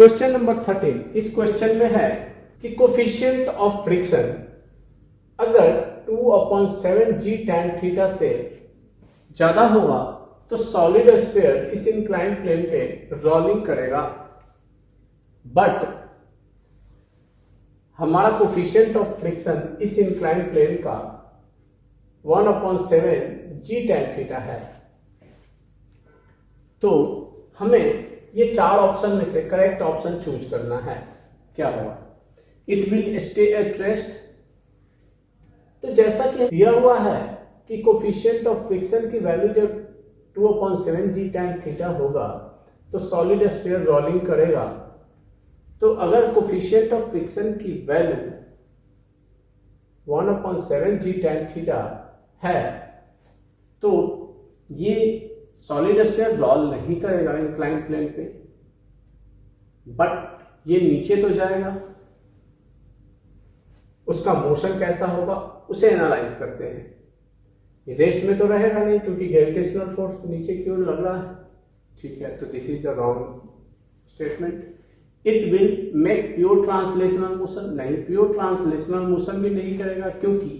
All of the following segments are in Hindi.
क्वेश्चन नंबर 13 इस क्वेश्चन में है कि कोफिशिएंट ऑफ फ्रिक्शन अगर 2/7 g tan थीटा से ज्यादा होगा तो सॉलिड स्फीयर इस इंक्लाइन प्लेन पे रोलिंग करेगा, बट हमारा कोफिशिएंट ऑफ फ्रिक्शन इस इंक्लाइन प्लेन का 1/7 g tan थीटा है। तो हमें ये चार ऑप्शन में से करेक्ट ऑप्शन चूज करना है। क्या होगा? It will stay at rest. तो जैसा कि दिया हुआ है कि कोफिशिएंट ऑफ फ्रिक्शन की वैल्यू जब 2/7 g tan थीटा होगा तो सॉलिड स्फीयर रोलिंग करेगा। तो अगर कोफिशिएंट ऑफ फ्रिक्शन की वैल्यू 1/7 g tan थीटा है तो ये सॉलिड स्फीयर रोल नहीं करेगा इंक्लाइन प्लेन पे, बट ये नीचे तो जाएगा। उसका मोशन कैसा होगा उसे एनालाइज करते हैं। ये रेस्ट में तो रहेगा नहीं क्योंकि ग्रेविटेशनल फोर्स नीचे की ओर लग रहा है। ठीक है, तो this is the wrong statement. It will make pure translational motion, नहीं, प्योर ट्रांसलेशनल मोशन भी नहीं करेगा क्योंकि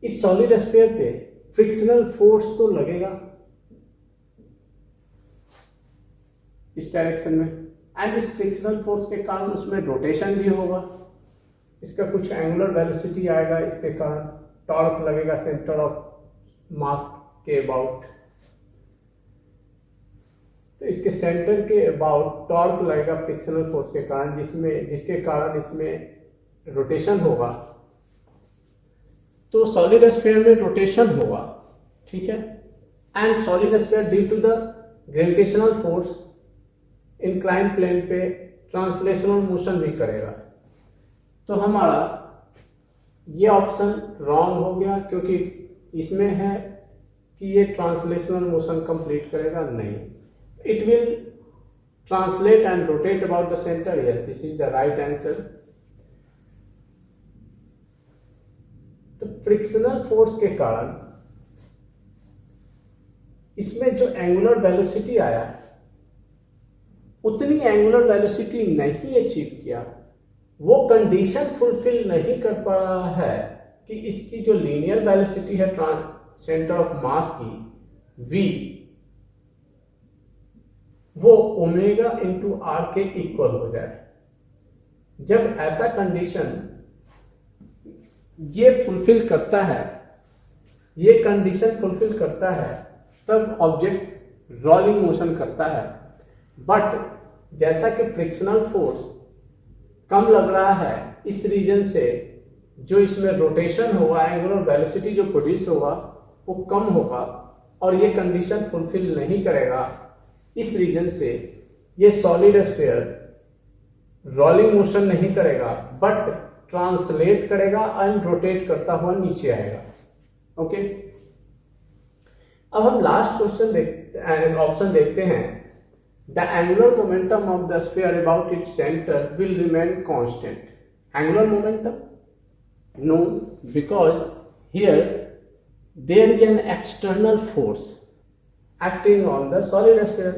इस सॉलिड स्फीयर पे फ्रिक्शनल फोर्स तो लगेगा इस डायरेक्शन में, एंड इस फ्रिक्शनल फोर्स के कारण उसमें रोटेशन भी होगा। इसका कुछ एंगुलर वेलोसिटी आएगा, इसके कारण टॉर्क लगेगा सेंटर ऑफ मास के अबाउट। तो इसके सेंटर के अबाउट टॉर्क लगेगा फ्रिक्शनल फोर्स के कारण, जिसके कारण इसमें रोटेशन होगा। तो सॉलिड स्फीयर में रोटेशन होगा, ठीक है, and solid sphere due to the gravitational force incline plane पे ट्रांसलेशनल मोशन भी करेगा। तो हमारा ये ऑप्शन रॉन्ग हो गया क्योंकि इसमें है कि ये ट्रांसलेशनल मोशन कंप्लीट करेगा, नहीं। It will translate and rotate about the centre, yes, this is the right answer. तो फ्रिक्शनल फोर्स के कारण इसमें जो एंगुलर वेलोसिटी आया उतनी एंगुलर वेलोसिटी नहीं अचीव किया, वो कंडीशन फुलफिल नहीं कर पा रहा है कि इसकी जो लीनियर वेलोसिटी है सेंटर ऑफ मास की v, वो ओमेगा इंटू आर के इक्वल हो जाए। जब ऐसा कंडीशन ये फुलफिल करता है, ये कंडीशन फुलफिल करता है, तब ऑब्जेक्ट रोलिंग मोशन करता है। बट जैसा कि फ्रिक्शनल फोर्स कम लग रहा है, इस रीजन से जो इसमें रोटेशन होगा, एंगुलर वेलोसिटी जो प्रोड्यूस होगा वो कम होगा और ये कंडीशन फुलफिल नहीं करेगा। इस रीजन से ये सॉलिड स्फीयर रोलिंग मोशन नहीं करेगा बट ट्रांसलेट करेगा एंड रोटेट करता हुआ नीचे आएगा। ओके, अब हम लास्ट क्वेश्चन ऑप्शन देखते हैं। The angular momentum of the sphere about its center will remain constant. Angular momentum? No, because here there is an external force acting on the solid sphere.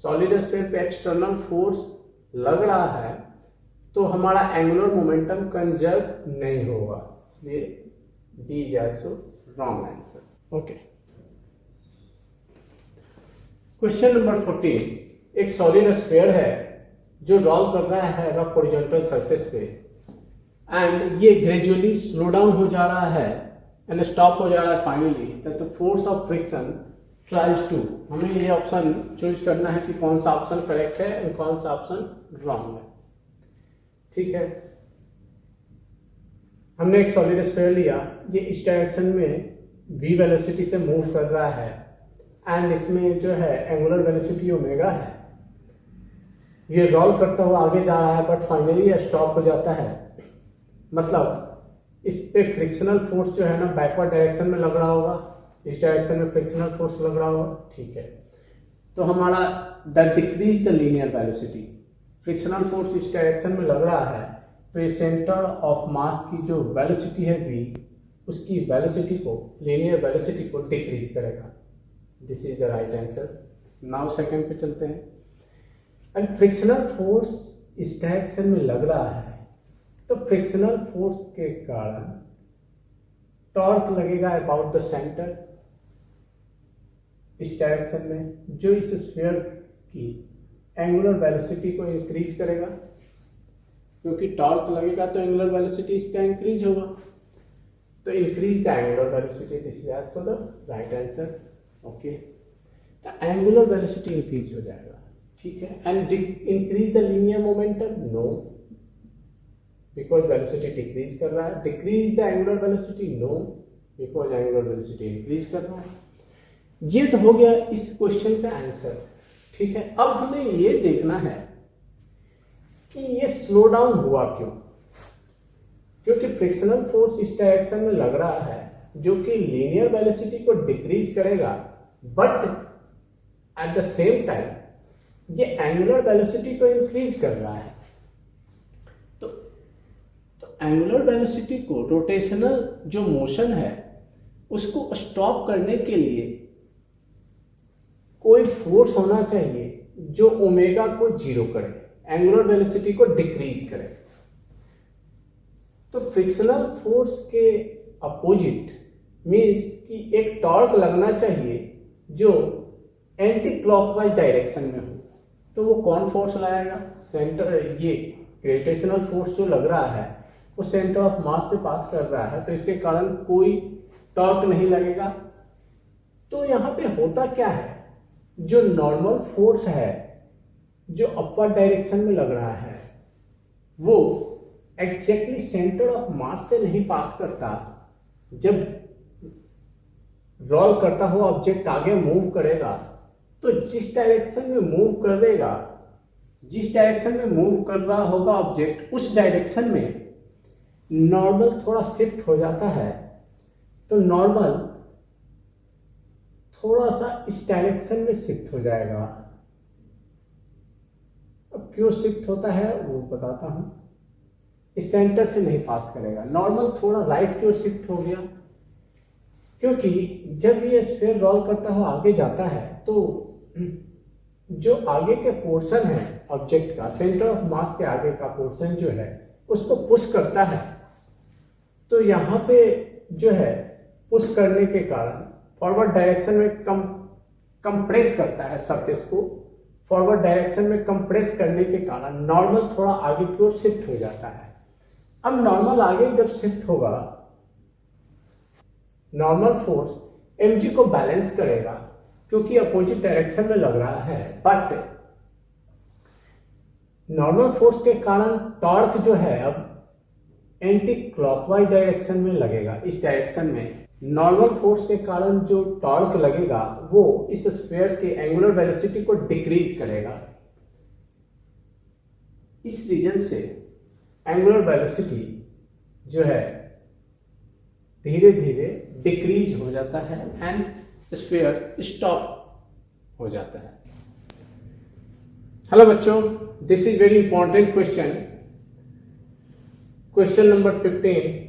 Solid sphere पे external force लग रहा है तो हमारा angular momentum कंजर्व नहीं होगा, इसलिए D is also wrong answer. Okay. Question number 14. एक सॉलिड स्फीयर है जो रोल कर रहा है रफ हॉरिजॉन्टल सरफेस पे एंड ये ग्रेजुअली स्लो डाउन हो जा रहा है एंड स्टॉप हो जा रहा है finally. The force of friction tries to, हमें ये ऑप्शन चूज करना है कि कौन सा ऑप्शन करेक्ट है और कौन सा ऑप्शन रॉन्ग है। ठीक है, हमने एक सॉलिड स्फीयर लिया, ये इस डायरेक्शन में v वेलोसिटी से मूव कर रहा है एंड इसमें जो है एंगुलर वेलोसिटी ओमेगा है। ये रोल करता हुआ आगे जा रहा है बट फाइनली ये स्टॉप हो जाता है। मतलब इस पे फ्रिक्शनल फोर्स जो है ना बैकवर्ड डायरेक्शन में लग रहा होगा, इस डायरेक्शन में फ्रिक्शनल फोर्स लग रहा होगा। ठीक है, तो हमारा the decrease the linear velocity, frictional force इस डायरेक्शन में लग रहा है तो ये सेंटर ऑफ मास की जो वेलोसिटी है v, उसकी वेलोसिटी को, लीनियर वेलोसिटी को डिक्रीज करेगा। This is the right answer. Now second पे चलते हैं। एंड फ्रिक्शनल फोर्स इस डायरेक्शन में लग रहा है, तो फ्रिक्शनल फोर्स के कारण टॉर्क लगेगा अबाउट द सेंटर इस डायरेक्शन में, जो इस स्फीयर की एंगुलर वेलोसिटी को इंक्रीज करेगा, क्योंकि टॉर्क लगेगा तो एंगुलर वेलोसिटी इसका इंक्रीज होगा, तो increase the angular velocity, this is also the right answer. Okay, तो एंगुलर वेलोसिटी इंक्रीज हो जाएगा, ठीक है। And increase the linear momentum, no, because velocity decrease कर रहा है। Decrease the angular velocity, no, because angular velocity increase कर रहा है। ये तो हो गया इस क्वेश्चन का आंसर, ठीक है। अब हमें ये देखना है कि ये स्लो डाउन हुआ क्यों, क्योंकि फ्रिक्शनल फोर्स इस डायरेक्शन में लग रहा है जो कि लीनियर वेलोसिटी को डिक्रीज करेगा, but at the same time ये एंगुलर वेलोसिटी को इंक्रीज कर रहा है। तो एंगुलर वेलोसिटी को, रोटेशनल जो मोशन है उसको स्टॉप करने के लिए कोई फोर्स होना चाहिए जो ओमेगा को जीरो करे, एंगुलर वेलोसिटी को डिक्रीज करे। तो फ्रिक्शनल फोर्स के अपोजिट मीन्स कि एक टॉर्क लगना चाहिए जो एंटी क्लॉकवाइज डायरेक्शन में हो। तो वो कौन फोर्स लाएगा? सेंटर, ये ग्रेविटेशनल फोर्स जो लग रहा है वो सेंटर ऑफ मास से पास कर रहा है, तो इसके कारण कोई टॉर्क नहीं लगेगा। तो यहाँ पे होता क्या है, जो नॉर्मल फोर्स है जो अपवर्ड डायरेक्शन में लग रहा है वो एग्जैक्टली सेंटर ऑफ मास से नहीं पास करता। जब रोल करता हुआ ऑब्जेक्ट आगे मूव करेगा तो जिस डायरेक्शन में मूव करेगा, जिस डायरेक्शन में मूव कर रहा होगा ऑब्जेक्ट, उस डायरेक्शन में नॉर्मल थोड़ा शिफ्ट हो जाता है। तो नॉर्मल थोड़ा सा इस डायरेक्शन में शिफ्ट हो जाएगा। अब क्यों शिफ्ट होता है वो बताता हूं। इस सेंटर से नहीं पास करेगा, नॉर्मल थोड़ा राइट क्यों शिफ्ट हो गया, क्योंकि जब ये स्फीयर रोल करता हुआ आगे जाता है तो जो आगे के पोर्शन है ऑब्जेक्ट का, सेंटर ऑफ मास के आगे का पोर्शन जो है उसको पुश करता है। तो यहाँ पे जो है पुश करने के कारण फॉरवर्ड डायरेक्शन में कंप्रेस करता है सरफेस को, फॉरवर्ड डायरेक्शन में कंप्रेस करने के कारण नॉर्मल थोड़ा आगे की ओर शिफ्ट हो जाता है। अब नॉर्मल आगे जब शिफ्ट होगा, नॉर्मल फोर्स mg को बैलेंस करेगा क्योंकि अपोजिट डायरेक्शन में लग रहा है, बट नॉर्मल फोर्स के कारण टॉर्क जो है अब एंटी क्लॉकवाइज डायरेक्शन में लगेगा। इस डायरेक्शन में नॉर्मल फोर्स के कारण जो टॉर्क लगेगा वो इस स्फीयर के एंगुलर वेलोसिटी को डिक्रीज करेगा। इस रीजन से एंगुलर वेलोसिटी जो है धीरे धीरे डिक्रीज हो जाता है एंड स्फीयर स्टॉप हो जाता है। हेलो बच्चों, this is very important question, question number 15।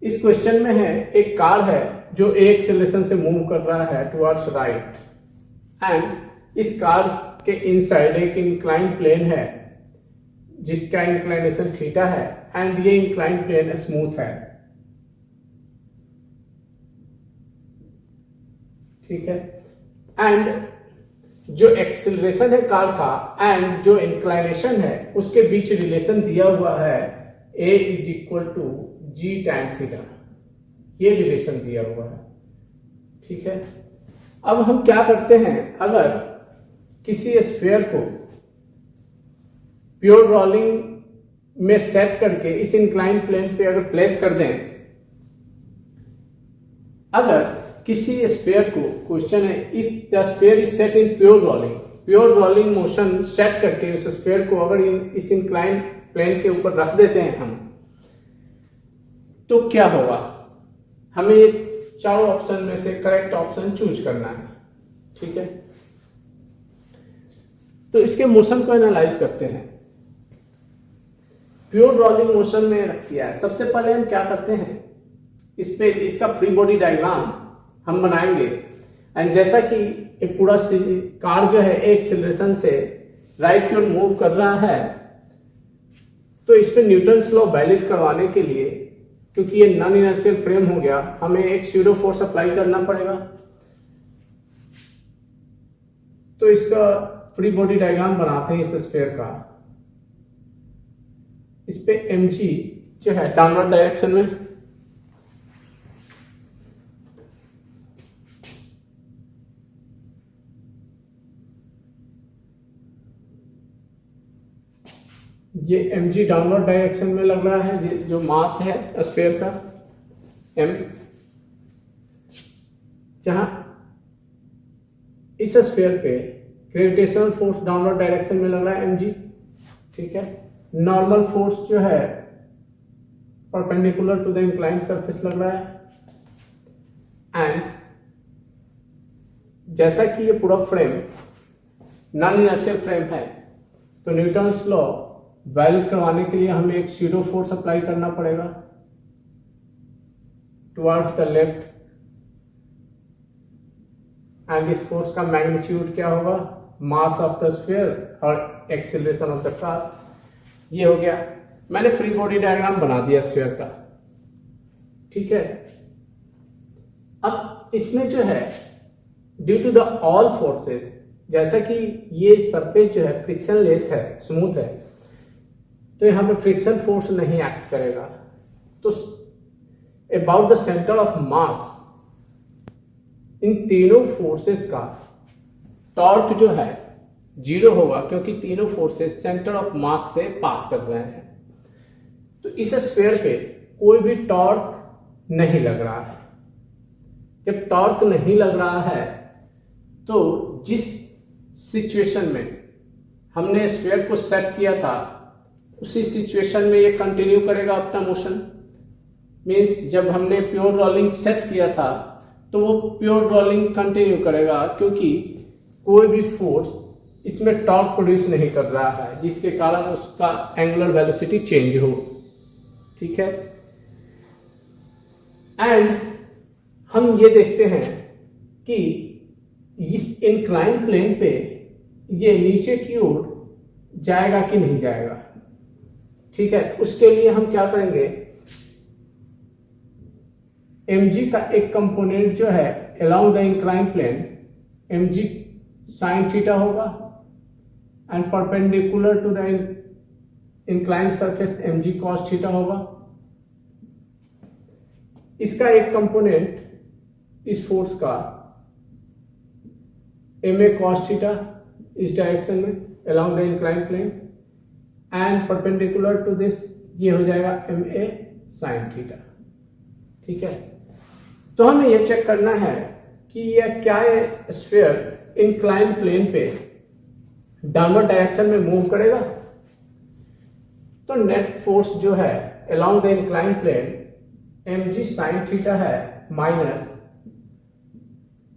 इस क्वेश्चन में है एक कार है जो एक एक्सेलरेशन से मूव कर रहा है टुवर्ड्स राइट, एंड इस कार के इनसाइड एक इंक्लाइन प्लेन है जिसका इंक्लाइनेशन थीटा है, एंड ये इंक्लाइन प्लेन स्मूथ है, ठीक है। एंड जो एक्सेलरेशन है कार का एंड जो इंक्लाइनेशन है उसके बीच रिलेशन दिया हुआ है a is equal to g tan theta, ये रिलेशन दिया हुआ है, ठीक है। अब हम क्या करते हैं, अगर किसी स्फीयर को प्योर रोलिंग में सेट करके इस इंक्लाइन प्लेन पे अगर प्लेस कर दें, अगर किसी स्फीयर को, क्वेश्चन है if the sphere is set in pure rolling motion set करके उस स्फीयर को अगर इस इंक्लाइन प्लेन के ऊपर रख देते हैं हम, तो क्या होगा, हमें ये चारों ऑप्शन में से करेक्ट ऑप्शन चूज करना है, ठीक है। तो इसके मोशन को एनालाइज करते हैं। प्योर रोलिंग मोशन में रख दिया है। सबसे पहले हम क्या करते हैं, इस पे इसका फ्री बॉडी डायग्राम हम बनाएंगे, एंड जैसा कि एक पूरा कार जो है एक एक्सेलरेशन से राइट की ओर मूव कर रहा है, तो इस पे न्यूटन्स लॉ वैलिड करवाने के लिए, क्योंकि ये नॉन इनर्शियल फ्रेम हो गया, हमें एक स्यूडो फोर्स अप्लाई करना पड़ेगा। तो इसका फ्री बॉडी डायग्राम बनाते हैं इस स्फीयर का। इस पे mg जो है डाउनवर्ड डायरेक्शन में, ये mg डाउनवर्ड डायरेक्शन में लग रहा है, जो मास है स्फीयर का m, जहां इस स्फीयर पे ग्रेविटेशनल फोर्स डाउनवर्ड डायरेक्शन में लग रहा है mg, ठीक है। नॉर्मल फोर्स जो है perpendicular to the inclined surface लग रहा है, एंड जैसा कि ये पूरा फ्रेम नॉन इनर्शियल फ्रेम है, तो न्यूटन्स लॉ वैलिड करवाने के लिए हमें एक स्यूडो फोर्स अप्लाई करना पड़ेगा टुवर्ड्स द लेफ्ट, एंड इस फोर्स का मैग्नीट्यूड क्या होगा, मास ऑफ द स्फीयर और एक्सीलरेशन ऑफ द कार। ये हो गया, मैंने फ्री बॉडी डायग्राम बना दिया स्फीयर का, ठीक है। अब इसमें जो है due to the all forces, जैसा कि ये सरफेस जो है फ्रिक्शन लेस है, स्मूथ है, तो यहां पे फ्रिक्शन फोर्स नहीं एक्ट करेगा। तो about the centre of mass, इन तीनों फोर्सेस का टॉर्क जो है जीरो होगा, क्योंकि तीनों फोर्सेस सेंटर ऑफ मास से पास कर रहे हैं। तो इस स्फीयर पे कोई भी टॉर्क नहीं लग रहा है। जब टॉर्क नहीं लग रहा है, तो जिस सिचुएशन में हमने स्फीयर को सेट किया था, उसी सिचुएशन में ये कंटिन्यू करेगा अपना मोशन। मीन्स जब हमने प्योर रोलिंग सेट किया था, तो वो प्योर रोलिंग कंटिन्यू करेगा, क्योंकि कोई भी फोर्स इसमें टॉर्क प्रोड्यूस नहीं कर रहा है, जिसके कारण उसका एंगुलर वेलोसिटी चेंज हो, ठीक है। एंड हम ये देखते हैं कि इस इंक्लाइन प्लेन पे ये नीचे की ओर जाएगा कि नहीं जाएगा, ठीक है। उसके लिए हम क्या करेंगे, mg का एक कंपोनेंट जो है along the incline plane mg sine theta होगा, and perpendicular to the inclined surface mg cos theta होगा। इसका एक कंपोनेंट इस फोर्स का ma cos थीटा इस डायरेक्शन में along the inclined plane, and perpendicular to this ये हो जाएगा ma sin थीटा, ठीक है। तो हमें यह चेक करना है कि यह क्या है, स्फीयर इंक्लाइन प्लेन पे डाउनवर्ड डायरेक्शन में मूव करेगा। तो नेट फोर्स जो है along the incline plane mg sin theta है माइनस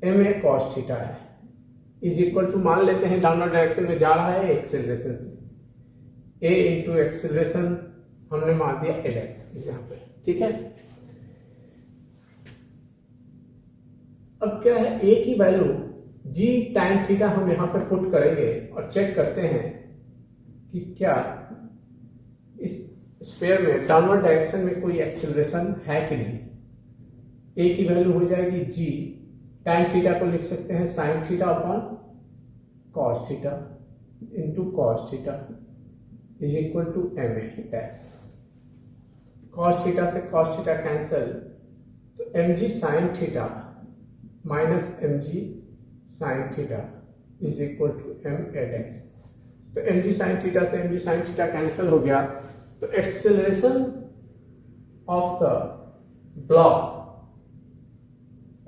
ma cos थीटा है, इज इक्वल टू, मान लेते हैं डाउनवर्ड डायरेक्शन में जा रहा है एक्सेलरेशन से, a इंटू एक्सेलरेशन हमने मान दिया a डैश यहाँ पे, ठीक है। अब क्या है, a की वैल्यू g tan थीटा हम यहां पर पुट करेंगे और चेक करते हैं कि क्या इस स्फीयर में डाउनवर्ड डायरेक्शन में कोई एक्सेलरेशन है कि नहीं। a की वैल्यू हो जाएगी g tan थीटा को लिख सकते हैं sin theta upon cos theta into cos theta is equal to ma dash. cos theta से cos थीटा कैंसल, तो mg sin theta minus mg sin theta is equal to ma dash. तो mg sin थीटा से mg sin थीटा कैंसिल हो गया, तो acceleration of the block,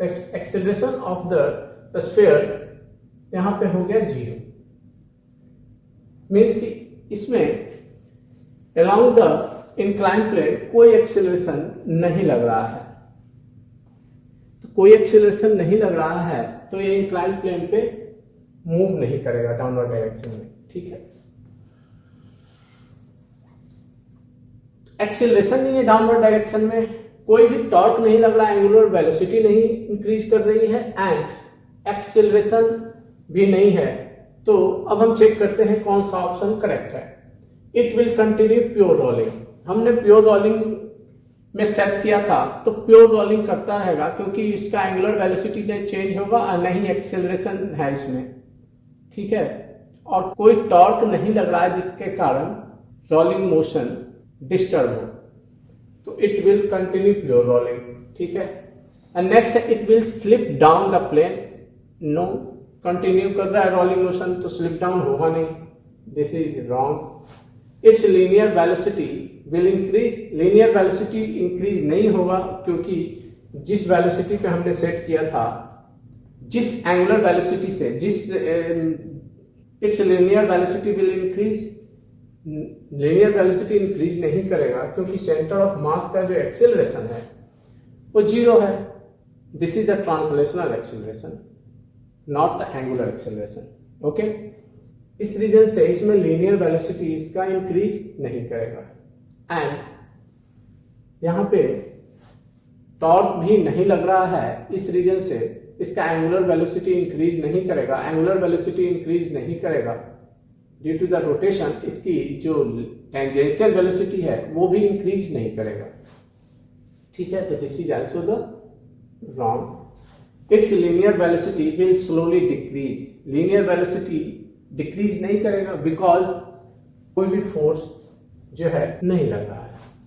acceleration of the sphere यहां पे हो गया 0। मीन्स कि इसमें अराउंड द इंक्लाइन प्लेन कोई एक्सेलरेशन नहीं लग रहा है। तो कोई एक्सेलरेशन नहीं लग रहा है, तो ये इंक्लाइन प्लेन पे मूव नहीं करेगा डाउनवर्ड डायरेक्शन में, ठीक है। एक्सेलरेशन नहीं है डाउनवर्ड डायरेक्शन में, कोई भी टॉर्क नहीं लग रहा है, एंगुलर वेलोसिटी नहीं इंक्रीज कर रही है, एंड एक्सेलरेशन भी नहीं है तो अब हम चेक करते हैं कौन सा ऑप्शन करेक्ट है। It will continue pure rolling, हमने प्योर रोलिंग में सेट किया था, तो प्योर रोलिंग करता रहेगा क्योंकि इसका एंगुलर वेलोसिटी नहीं चेंज होगा और नहीं एक्सेलरेशन है इसमें, ठीक है, और कोई टॉर्क नहीं लग रहा है जिसके कारण रोलिंग मोशन डिस्टर्ब हो, तो it will continue pure rolling, ठीक है। And next it will slip down the plane, no, continue कर रहा है रोलिंग मोशन तो स्लिप डाउन होगा नहीं, this is wrong. It's linear velocity will increase, linear velocity increase नहीं होगा क्योंकि जिस वेलोसिटी पे हमने सेट किया था, जिस एंगुलर वेलोसिटी से, it's linear velocity will increase, linear velocity increase नहीं करेगा क्योंकि सेंटर ऑफ मास का जो एक्सेलरेशन है वो 0 है। This is the translational acceleration, not the angular acceleration, okay. इस रीजन से इसमें लीनियर वेलोसिटी इसका इंक्रीज नहीं करेगा। एंड यहां पे टॉर्क भी नहीं लग रहा है, इस रीजन से इसका एंगुलर वेलोसिटी इंक्रीज नहीं करेगा, एंगुलर वेलोसिटी इंक्रीज नहीं करेगा ड्यू टू द रोटेशन, इसकी जो टेंजेंशियल वेलोसिटी है वो भी इंक्रीज नहीं करेगा, ठीक है। तो this is also the wrong. It's linear velocity will slowly decrease, linear velocity decrease नहीं करेगा बिकॉज कोई भी फोर्स जो है नहीं लग रहा है।